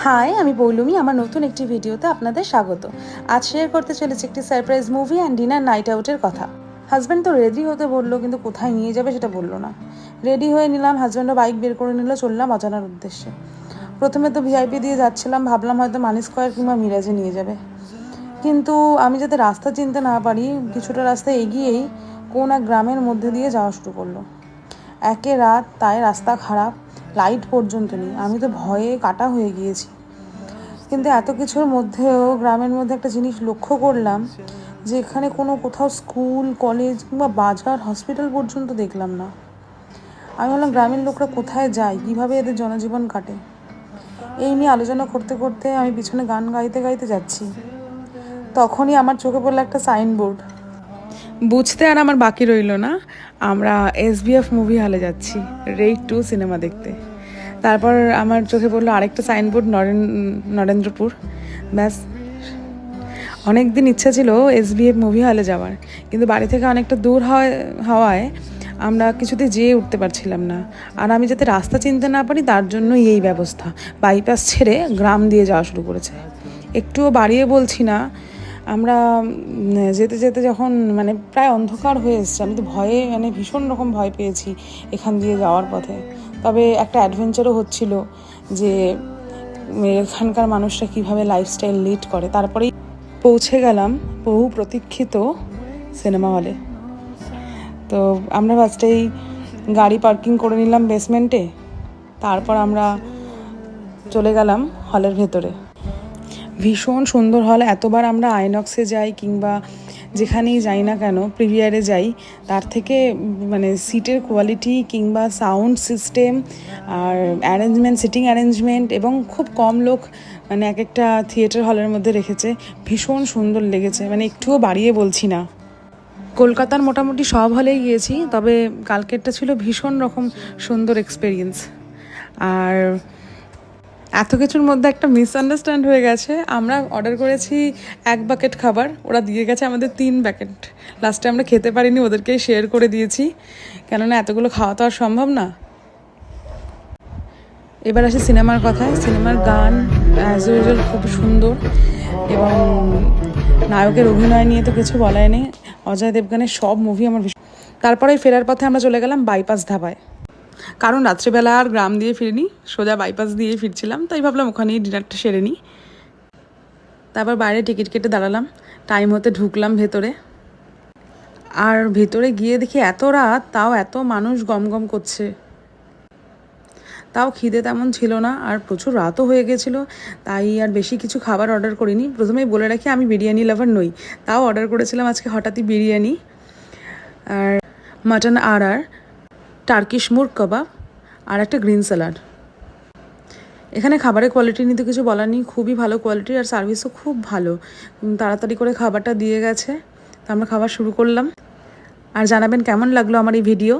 High, আমি পৌলুমি। আমার নতুন একটি ভিডিওতে আপনাদের স্বাগত। আজ শেয়ার করতে চলেছি একটি surprise movie and dinner night আউটের কথা। হাজব্যান্ড তো রেডি হতে বললো, কিন্তু কোথায় নিয়ে যাবে সেটা বললো না। রেডি হয়ে নিলাম, হাজব্যান্ডও বাইক বের করে নিল, চললাম অজানার উদ্দেশ্যে। প্রথমে তো ভিআইপি দিয়ে যাচ্ছিলাম, ভাবলাম হয়তো মানি স্কোয়ার কিংবা মিরাজে নিয়ে যাবে। কিন্তু আমি যাতে রাস্তা চিনতে না পারি, কিছুটা রাস্তা এগিয়েই কোন এক গ্রামের মধ্যে দিয়ে যাওয়া শুরু করলো। একে রাত, তাই রাস্তা খারাপ, লাইট পর্যন্ত নেই। আমি তো ভয়ে কাটা হয়ে গিয়েছি। কিন্তু এত কিছুর মধ্যেও গ্রামের মধ্যে একটা জিনিস লক্ষ্য করলাম, যে এখানে কোথাও স্কুল, কলেজ কিংবা বাজার, হসপিটাল পর্যন্ত দেখলাম না। আমি বললাম, গ্রামের লোকরা কোথায় যায়, কীভাবে এদের জনজীবন কাটে। এই নিয়ে আলোচনা করতে করতে আমি পিছনে গান গাইতে গাইতে যাচ্ছি। তখনই আমার চোখে পড়লো একটা সাইনবোর্ড। বুঝতে আর আমার বাকি রইল না, আমরা SBF মুভি হলে যাচ্ছি রেড 2 সিনেমা দেখতে। তারপর আমার চোখে পড়লো আরেকটা সাইনবোর্ড, নরেন্দ্রপুর। ব্যাস, অনেক দিন ইচ্ছা ছিল SBF মুভি হলে যাওয়ার, কিন্তু বাড়ি থেকে অনেকটা দূর হওয়ায় আমরা কিছুতে যেয়ে উঠতে পারছিলাম না। আর আমি যাতে রাস্তা চিনতে না পারি, তার জন্যই এই ব্যবস্থা। বাইপাস ছেড়ে গ্রাম দিয়ে যাওয়া শুরু করেছে। একটুও বাড়িয়ে বলছি না। আমরা যেতে যেতে যখন প্রায় অন্ধকার হয়ে এসছে, আমি তো ভয়ে ভীষণ রকম ভয় পেয়েছি এখান দিয়ে যাওয়ার পথে। তবে একটা অ্যাডভেঞ্চারও হচ্ছিল, যে এখানকার মানুষরা কীভাবে লাইফস্টাইল লিড করে। তারপরেই পৌঁছে গেলাম বহু প্রতীক্ষিত সিনেমা হলে। তো আমরা ফার্স্টেই গাড়ি পার্কিং করে নিলাম বেসমেন্টে। তারপর আমরা চলে গেলাম হলের ভেতরে। ভীষণ সুন্দর হল। এতবার আমরা আইনক্সে যাই কিংবা যেখানেই যাই না কেন, প্রিমিয়ারে যাই, তার থেকে সিটের কোয়ালিটি কিংবা সাউন্ড সিস্টেম আর সিটিং অ্যারেঞ্জমেন্ট, এবং খুব কম লোক এক একটা থিয়েটার হলের মধ্যে রেখেছে, ভীষণ সুন্দর লেগেছে। একটুও বাড়িয়ে বলছি না। কলকাতার মোটামুটি সব হলেই গিয়েছি, তবে কালকেরটা ছিল ভীষণ রকম সুন্দর এক্সপিরিয়েন্স। আর এত কিছুর মধ্যে একটা মিসআন্ডারস্ট্যান্ড হয়ে গেছে। আমরা অর্ডার করেছি 1 বাকেট খাবার, ওরা দিয়ে গেছে আমাদের 3 প্যাকেট। লাস্টে আমরা খেতে পারিনি, ওদেরকেই শেয়ার করে দিয়েছি, কেননা এতগুলো খাওয়া তো আর সম্ভব না। এবার আসি সিনেমার কথায়। সিনেমার গান অ্যাজ ইউজুয়াল খুব সুন্দর, এবং নায়কের অভিনয় নিয়ে তো কিছু বলাই নেই। অজয় দেবগানের সব মুভি আমার ভীষণ। তারপরে ফেরার পথে আমরা চলে গেলাম বাইপাস ধাবায়, কারণ রাত্রিবেলা আর গ্রাম দিয়ে ফিরিনি, সোজা বাইপাস দিয়ে ফিরছিলাম, তাই ভাবলাম ওখানেই ডিনারটা সেরে নিই। তারপর বাইরে টিকিট কেটে দাঁড়ালাম, টাইম হতে ঢুকলাম ভেতরে। আর ভেতরে গিয়ে দেখি এত রাত, তাও এত মানুষ গম গম করছে। তাও খিদে তেমন ছিল না, আর প্রচুর রাতও হয়ে গেছিলো, তাই আর বেশি কিছু খাবার অর্ডার করিনি। প্রথমেই বলে রাখি, আমি বিরিয়ানি লাভার নই, তাও অর্ডার করেছিলাম আজকে হঠাৎই বিরিয়ানি, আর মাটন আর টার্কিশ মুর্গ কাবাব, আর একটা গ্রিন স্যালাড। এখানে খাবারের কোয়ালিটি নিয়ে তো কিছু বলার নেই, খুবই ভালো কোয়ালিটির, আর সার্ভিসও খুব ভালো। তাড়াতাড়ি করে খাবারটা দিয়ে গেছে, তো আমরা খাবার শুরু করলাম। আর জানাবেন কেমন লাগলো আমার এই ভিডিও।